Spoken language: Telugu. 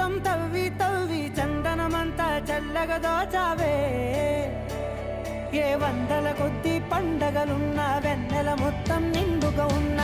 మొత్తం తవ్వి తవ్వి చందనమంతా చల్లగా దోచావే ఏ వందల కొద్ది పండగలున్నా వెన్నెల మొత్తం నిండుగా ఉన్న